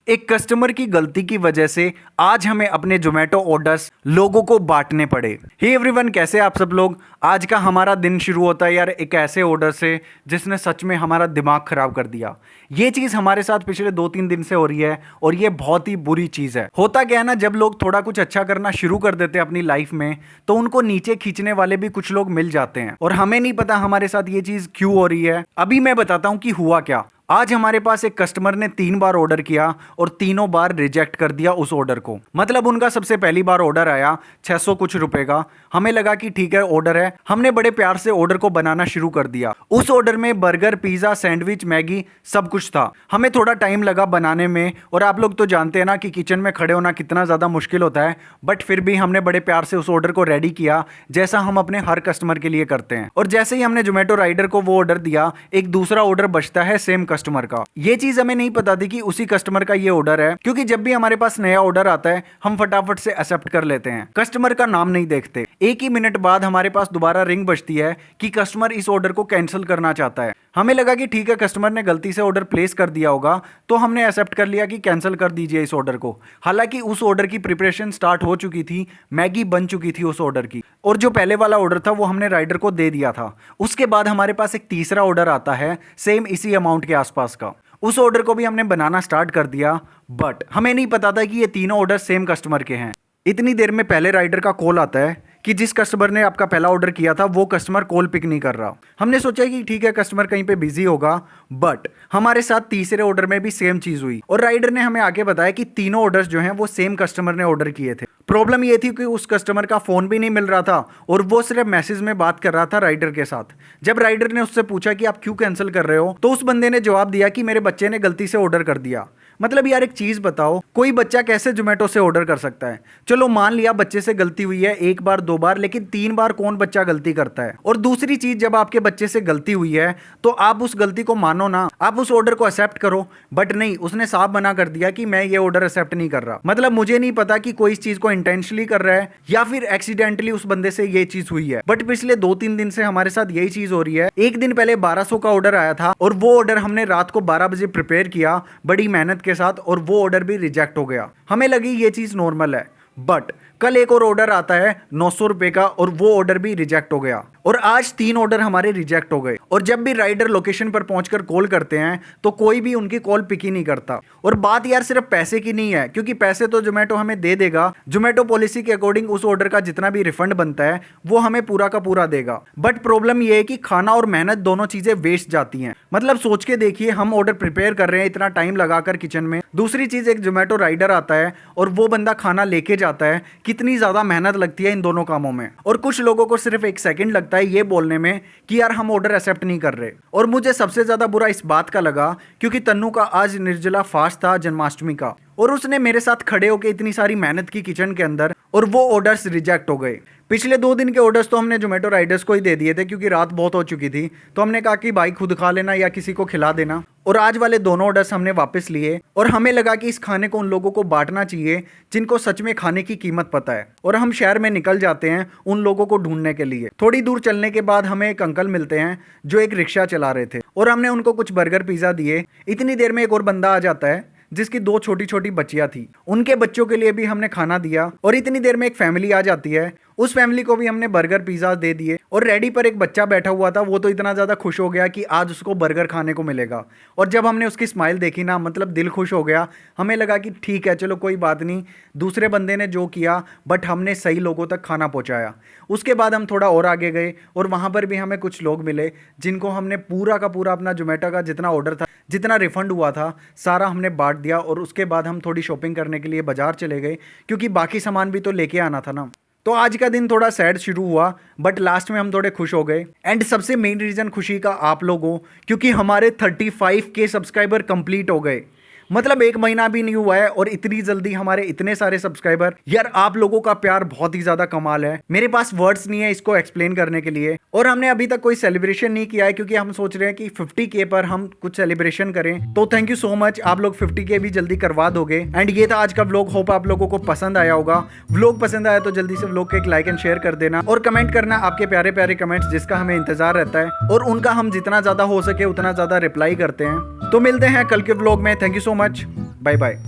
एक कस्टमर की गलती की वजह से आज हमें अपने जोमेटो ऑर्डर्स लोगों को बांटने पड़े। हे एवरीवन, कैसे आप सब लोग। आज का हमारा दिन शुरू होता है यार एक ऐसे ऑर्डर से जिसने सच में हमारा दिमाग खराब कर दिया। ये चीज़ हमारे साथ पिछले 2-3 दिन से हो रही है और ये बहुत ही बुरी चीज़ है। होता क्या है ना, जब लोग थोड़ा कुछ अच्छा करना शुरू कर देते हैं अपनी लाइफ में तो उनको नीचे खींचने वाले भी कुछ लोग मिल जाते हैं और हमें नहीं पता हमारे साथ ये चीज़ क्यों हो रही है। अभी मैं बताता हूँ कि हुआ क्या। आज हमारे पास एक कस्टमर ने 3 बार ऑर्डर किया और तीनों बार रिजेक्ट कर दिया उस ऑर्डर को। मतलब उनका सबसे पहली बार ऑर्डर आया 600 कुछ रुपए का। हमें लगा कि ठीक है ऑर्डर है, हमने बड़े प्यार से ऑर्डर को बनाना शुरू कर दिया। उस ऑर्डर में बर्गर, पिज्जा, सैंडविच, मैगी सब कुछ था। हमें थोड़ा टाइम लगा बनाने में और आप लोग तो जानते हैं ना कि किचन में खड़े होना कितना ज़्यादा मुश्किल होता है, बट फिर भी हमने बड़े प्यार से उस ऑर्डर को रेडी किया जैसा हम अपने हर कस्टमर के लिए करते हैं। और जैसे ही हमने जोमेटो राइडर को वो ऑर्डर दिया, एक दूसरा ऑर्डर बचता है सेम कस्टमर का। ये चीज हमें नहीं पता थी कि उसी कस्टमर का ये ऑर्डर है, क्योंकि जब भी हमारे पास नया ऑर्डर आता है हम फटाफट से एक्सेप्ट कर लेते हैं, कस्टमर का नाम नहीं देखते। एक ही मिनट बाद हमारे पास दोबारा रिंग बजती है कि कस्टमर इस ऑर्डर को कैंसिल करना चाहता है। हमें लगा कि ठीक है कस्टमर ने गलती से ऑर्डर प्लेस कर दिया होगा, तो हमने एक्सेप्ट कर लिया कि कैंसिल कर दीजिए इस ऑर्डर को। हालांकि उस ऑर्डर की प्रिपरेशन स्टार्ट हो चुकी थी, मैगी बन चुकी थी उस ऑर्डर की, और जो पहले वाला ऑर्डर था वो हमने राइडर को दे दिया था। उसके बाद हमारे पास एक तीसरा ऑर्डर आता है सेम इसी अमाउंट के आसपास का। उस ऑर्डर को भी हमने बनाना स्टार्ट कर दिया, बट हमें नहीं पता था कि ये तीनों ऑर्डर सेम कस्टमर के हैं। इतनी देर में पहले राइडर का कॉल आता है कि जिस कस्टमर ने आपका पहला ऑर्डर किया था वो कस्टमर कॉल पिक नहीं कर रहा। हमने सोचा कि ठीक है कस्टमर कहीं पे बिजी होगा, बट हमारे साथ तीसरे ऑर्डर में भी सेम चीज हुई और राइडर ने हमें आके बताया कि तीनों ऑर्डर्स जो हैं वो सेम कस्टमर ने ऑर्डर किए थे। प्रॉब्लम ये थी कि उस कस्टमर का फोन भी नहीं मिल रहा था और वो सिर्फ मैसेज में बात कर रहा था राइडर के साथ। जब राइडर ने उससे पूछा कि आप क्यों कैंसिल कर रहे हो, तो उस बंदे ने जवाब दिया कि मेरे बच्चे ने गलती से ऑर्डर कर दिया। मतलब यार एक चीज बताओ, कोई बच्चा कैसे जोमेटो से ऑर्डर कर सकता है? चलो मान लिया बच्चे से गलती हुई है 1 बार 2 बार, लेकिन 3 बार कौन बच्चा गलती करता है? और दूसरी चीज, जब आपके बच्चे से गलती हुई है तो आप उस गलती को मानो ना, आप उस ऑर्डर को एक्सेप्ट करो। बट नहीं, उसने साफ मना कर दिया कि मैं ये ऑर्डर एक्सेप्ट नहीं कर रहा। मतलब मुझे नहीं पता कि कोई इस चीज को इंटेंशनली कर रहा है या फिर एक्सीडेंटली उस बंदे से ये चीज हुई है, बट पिछले 2-3 दिन से हमारे साथ यही चीज हो रही है। एक दिन पहले 1200 का ऑर्डर आया था और वो ऑर्डर हमने रात को 12 बजे प्रिपेयर किया बड़ी मेहनत के साथ, और वो ऑर्डर भी रिजेक्ट हो गया। हमें लगी ये चीज नॉर्मल है, बट कल एक और ऑर्डर आता है 900 रुपए का और वो ऑर्डर भी रिजेक्ट हो गया। और आज 3 ऑर्डर हमारे रिजेक्ट हो गए। और जब भी राइडर लोकेशन पर पहुंचकर कॉल करते हैं तो कोई भी उनकी कॉल पिक ही नहीं करता। और बात यार सिर्फ पैसे की नहीं है, क्योंकि पैसे तो जोमेटो हमें दे देगा। जोमेटो पॉलिसी के अकॉर्डिंग उस ऑर्डर का जितना भी रिफंड बनता है वो हमें पूरा का पूरा देगा। बट प्रॉब्लम ये है कि खाना और मेहनत दोनों चीजें वेस्ट जाती हैं। मतलब सोच के देखिए, हम ऑर्डर प्रिपेयर कर रहे हैं इतना टाइम लगाकर किचन में, दूसरी चीज एक जोमेटो राइडर आता है और वो बंदा खाना लेके जाता है, कितनी ज्यादा मेहनत लगती है इन दोनों कामों में। और कुछ लोगों को सिर्फ 1 सेकंड लगता है ये बोलने में कि यार हम ऑर्डर एक्सेप्ट नहीं कर रहे। और मुझे सबसे ज्यादा बुरा इस बात का लगा क्योंकि तन्नू का आज निर्जला फास्ट था जन्माष्टमी का, और उसने मेरे साथ खड़े होकर इतनी सारी मेहनत की किचन के अंदर, और वो ऑर्डर्स रिजेक्ट हो गए। पिछले 2 दिन के ऑर्डर्स तो हमने जोमेटो राइडर्स को ही दे दिए थे क्योंकि रात बहुत हो चुकी थी, तो हमने कहा कि भाई खुद खा लेना या किसी को खिला देना। और आज वाले दोनों ऑर्डर्स हमने वापस लिए और हमें लगा कि इस खाने को उन लोगों को बांटना चाहिए जिनको सच में खाने की कीमत पता है। और हम शहर में निकल जाते हैं उन लोगों को ढूंढने के लिए। थोड़ी दूर चलने के बाद हमें एक अंकल मिलते हैं जो एक रिक्शा चला रहे थे और हमने उनको कुछ बर्गर पिज्जा दिए। इतनी देर में एक और बंदा आ जाता है जिसकी 2 छोटी छोटी बच्चियां थी, उनके बच्चों के लिए भी हमने खाना दिया। और इतनी देर में एक फैमिली आ जाती है, उस फैमिली को भी हमने बर्गर पिज्जा दे दिए। और रेडी पर एक बच्चा बैठा हुआ था, वो तो इतना ज़्यादा खुश हो गया कि आज उसको बर्गर खाने को मिलेगा। और जब हमने उसकी स्माइल देखी ना, मतलब दिल खुश हो गया। हमें लगा कि ठीक है चलो कोई बात नहीं, दूसरे बंदे ने जो किया बट हमने सही लोगों तक खाना पहुंचाया। उसके बाद हम थोड़ा और आगे गए और वहाँ पर भी हमें कुछ लोग मिले जिनको हमने पूरा का पूरा अपना जोमेटो का जितना ऑर्डर था, जितना रिफंड हुआ था, सारा हमने बांट दिया। और उसके बाद हम थोड़ी शॉपिंग करने के लिए बाजार चले गए क्योंकि बाकी सामान भी तो लेके आना था ना। तो आज का दिन थोड़ा सैड शुरू हुआ, बट लास्ट में हम थोड़े खुश हो गए। एंड सबसे मेन रीजन खुशी का आप लोग हो, क्योंकि हमारे 35K सब्सक्राइबर कंप्लीट हो गए। मतलब 1 महीना भी नहीं हुआ है और इतनी जल्दी हमारे इतने सारे सब्सक्राइबर। यार आप लोगों का प्यार बहुत ही ज्यादा कमाल है, मेरे पास वर्ड्स नहीं है इसको एक्सप्लेन करने के लिए। और हमने अभी तक कोई सेलिब्रेशन नहीं किया है क्योंकि हम सोच रहे हैं कि 50K पर हम कुछ सेलिब्रेशन करें। तो थैंक यू सो मच, आप लोग 50K भी जल्दी करवा दोगे। एंड ये था आज का व्लॉग, होप आप लोगों को पसंद आया होगा। व्लॉग पसंद आया तो जल्दी से व्लॉग को एक लाइक एंड शेयर कर देना और कमेंट करना आपके प्यारे प्यारे कमेंट्स, जिसका हमें इंतजार रहता है और उनका हम जितना ज्यादा हो सके उतना ज्यादा रिप्लाई करते हैं। तो मिलते हैं कल के व्लॉग में। Thank you so much, bye bye.